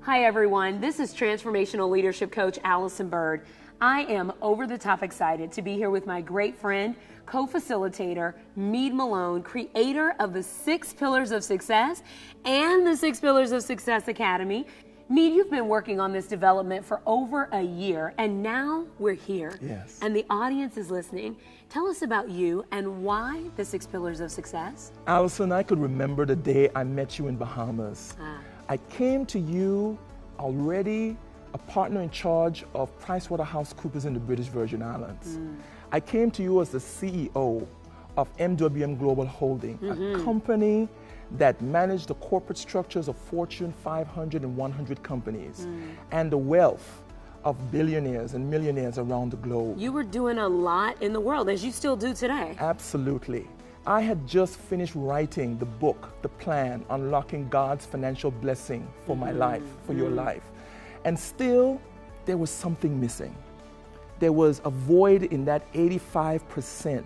Hi everyone, this is Transformational Leadership Coach Allison Bird. I am over the top excited to be here with my great friend, co-facilitator, Meade Malone, creator of the 6 Pillars of Success and the 6 Pillars of Success Academy. Meade, you've been working on this development for over a year, and now we're here. Yes. And the audience is listening. Tell us about you and why the 6 Pillars of Success. Allison, I could remember the day I met you in Bahamas. I came to you already a partner in charge of PricewaterhouseCoopers in the British Virgin Islands. I came to you as the CEO of MWM Global Holding, a company that managed the corporate structures of Fortune 500 and 100 companies and the wealth of billionaires and millionaires around the globe. You were doing a lot in the world, as you still do today. Absolutely. I had just finished writing the book, The Plan, Unlocking God's Financial Blessing for my life, for your life. And still, there was something missing. There was a void in that 85%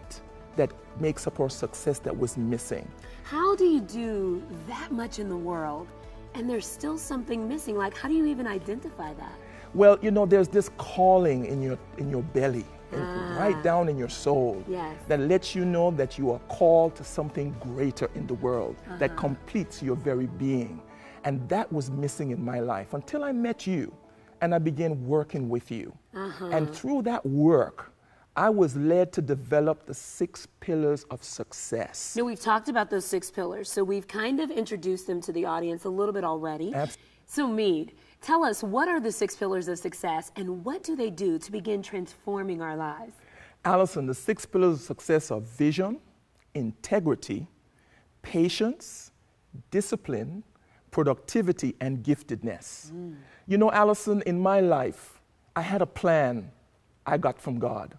that makes up our success that was missing. How do you do that much in the world and there's still something missing? Like, how do you even identify that? Well, you know, there's this calling in your belly, right down in your soul, that lets you know that you are called to something greater in the world, that completes your very being. And that was missing in my life until I met you and I began working with you. And through that work, I was led to develop the 6 pillars of success. Now, we've talked about those 6 pillars, so we've kind of introduced them to the audience a little bit already. So, Meade, tell us, what are the 6 pillars of success and what do they do to begin transforming our lives? Allison, the 6 pillars of success are vision, integrity, patience, discipline, productivity, and giftedness. You know, Allison, in my life, I had a plan I got from God,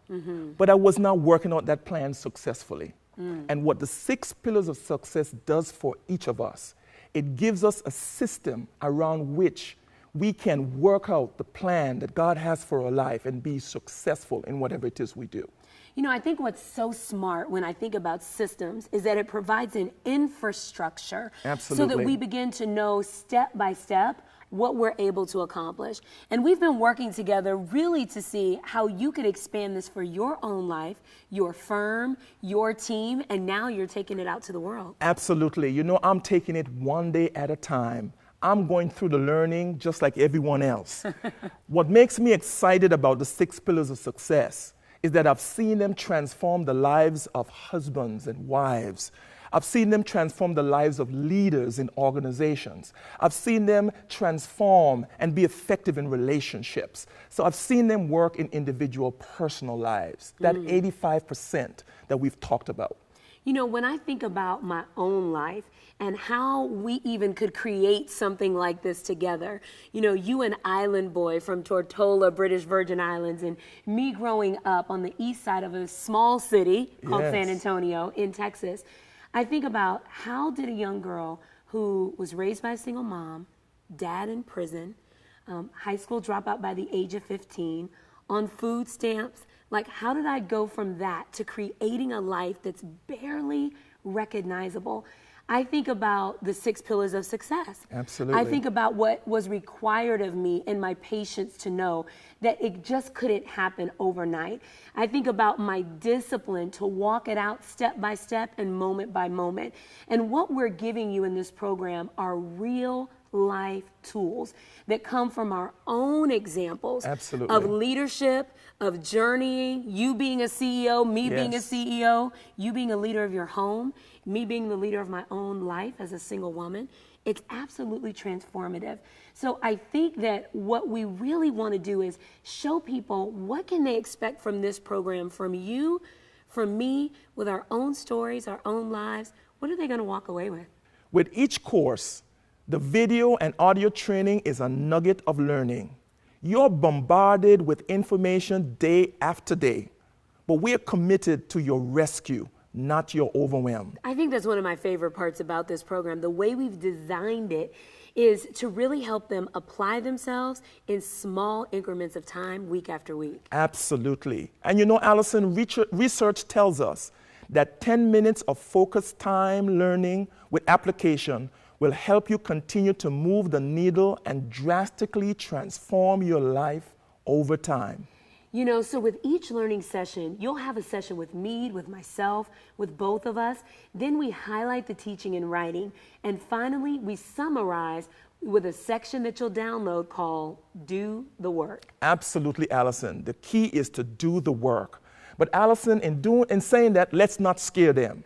but I was not working out that plan successfully. And what the 6 pillars of success does for each of us, it gives us a system around which we can work out the plan that God has for our life and be successful in whatever it is we do. You know, I think what's so smart when I think about systems is that it provides an infrastructure so that we begin to know step by step what we're able to accomplish. And we've been working together really to see how you could expand this for your own life, your firm, your team, and now you're taking it out to the world. Absolutely. You know, I'm taking it one day at a time. I'm going through the learning just like everyone else. What makes me excited about the 6 pillars of success is that I've seen them transform the lives of husbands and wives. I've seen them transform the lives of leaders in organizations. I've seen them transform and be effective in relationships. So I've seen them work in individual personal lives, that 85% that we've talked about. You know, when I think about my own life and how we even could create something like this together, you know, you an island boy from Tortola, British Virgin Islands, and me growing up on the east side of a small city called San Antonio in Texas, I think about how did a young girl who was raised by a single mom, dad in prison, high school dropout by the age of 15, on food stamps, like how did I go from that to creating a life that's barely recognizable? I think about the 6 pillars of success. Absolutely. I think about what was required of me and my patience to know that it just couldn't happen overnight. I think about my discipline to walk it out step by step and moment by moment. And what we're giving you in this program are real life tools that come from our own examples of leadership, of journeying, you being a CEO, me being a CEO, you being a leader of your home, me being the leader of my own life as a single woman. It's absolutely transformative. So I think that what we really want to do is show people what can they expect from this program, from you, from me, with our own stories, our own lives. What are they going to walk away with? With each course, the video and audio training is a nugget of learning. You're bombarded with information day after day, but we're committed to your rescue, not your overwhelm. I think that's one of my favorite parts about this program. The way we've designed it is to really help them apply themselves in small increments of time, week after week. Absolutely. And you know, Allison, research tells us that 10 minutes of focused time learning with application will help you continue to move the needle and drastically transform your life over time. You know, so with each learning session, you'll have a session with me, with myself, with both of us. Then we highlight the teaching and writing. And finally, we summarize with a section that you'll download called Do the Work. Absolutely, Allison. The key is to do the work. But Allison, in saying that, let's not scare them.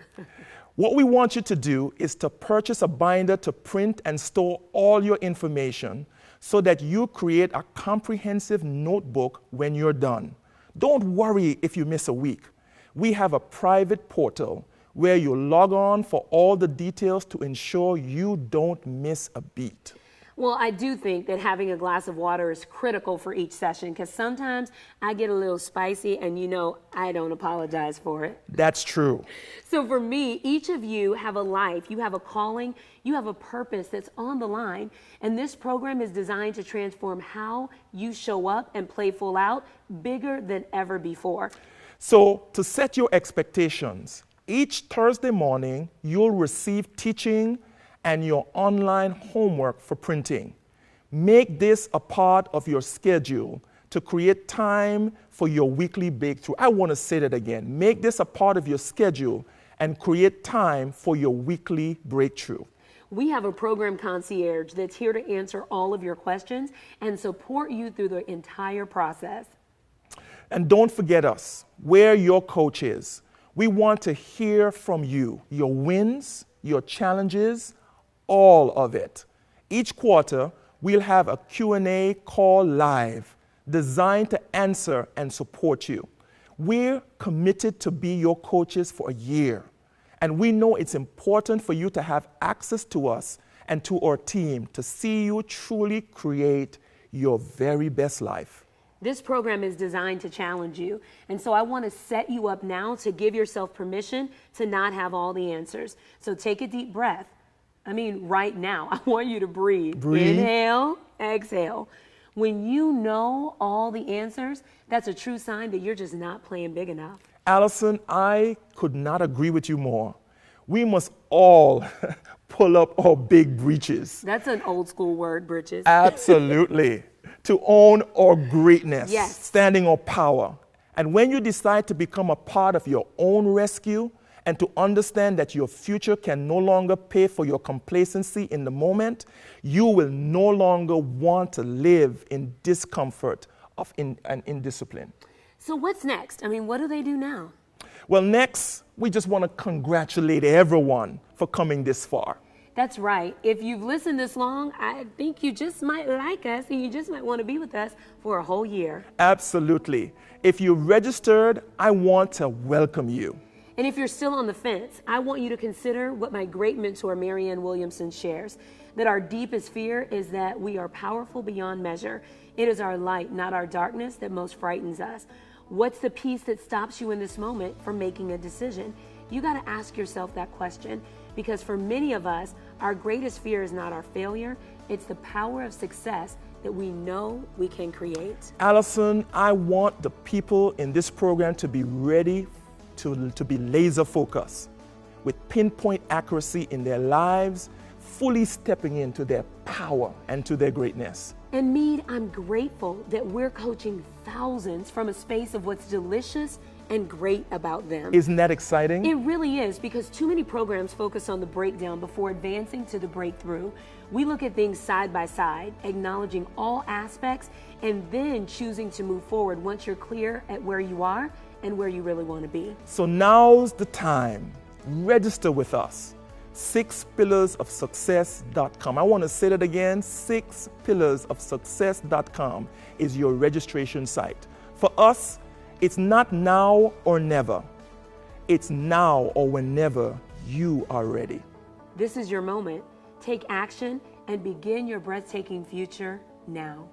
What we want you to do is to purchase a binder to print and store all your information so that you create a comprehensive notebook when you're done. Don't worry if you miss a week. We have a private portal where you log on for all the details to ensure you don't miss a beat. Well, I do think that having a glass of water is critical for each session because sometimes I get a little spicy and you know I don't apologize for it. That's true. So for me, each of you have a life, you have a calling, you have a purpose that's on the line, and this program is designed to transform how you show up and play full out bigger than ever before. So to set your expectations, each Thursday morning you'll receive teaching and your online homework for printing. Make this a part of your schedule to create time for your weekly breakthrough. I want to say that again. Make this a part of your schedule and create time for your weekly breakthrough. We have a program concierge that's here to answer all of your questions and support you through the entire process. And don't forget us. We're your coaches. We want to hear from you, your wins, your challenges, all of it. Each quarter, we'll have a Q&A call live designed to answer and support you. We're committed to be your coaches for a year, and we know it's important for you to have access to us and to our team to see you truly create your very best life. This program is designed to challenge you, and so I want to set you up now to give yourself permission to not have all the answers. So take a deep breath. I mean, right now, I want you to breathe. Inhale, exhale. When you know all the answers, that's a true sign that you're just not playing big enough. Allison, I could not agree with you more. We must all pull up our big breeches. That's an old school word, britches. Absolutely. To own our greatness, yes. Standing our power. And when you decide to become a part of your own rescue, and to understand that your future can no longer pay for your complacency in the moment, you will no longer want to live in discomfort and indiscipline. So what's next? I mean, what do they do now? Well, next, we just want to congratulate everyone for coming this far. That's right. If you've listened this long, I think you just might like us and you just might want to be with us for a whole year. Absolutely. If you registered, I want to welcome you. And if you're still on the fence, I want you to consider what my great mentor, Marianne Williamson, shares, that our deepest fear is that we are powerful beyond measure. It is our light, not our darkness, that most frightens us. What's the piece that stops you in this moment from making a decision? You got to ask yourself that question, because for many of us, our greatest fear is not our failure, it's the power of success that we know we can create. Allison, I want the people in this program to be ready to be laser focused with pinpoint accuracy in their lives, fully stepping into their power and to their greatness. And Meade, I'm grateful that we're coaching thousands from a space of what's delicious and great about them. Isn't that exciting? It really is, because too many programs focus on the breakdown before advancing to the breakthrough. We look at things side by side, acknowledging all aspects, and then choosing to move forward once you're clear at where you are and where you really want to be. So now's the time. Register with us. 6pillarsofsuccess.com. I want to say that again. 6pillarsofsuccess.com is your registration site. For us, it's not now or never. It's now or whenever you are ready. This is your moment. Take action and begin your breathtaking future now.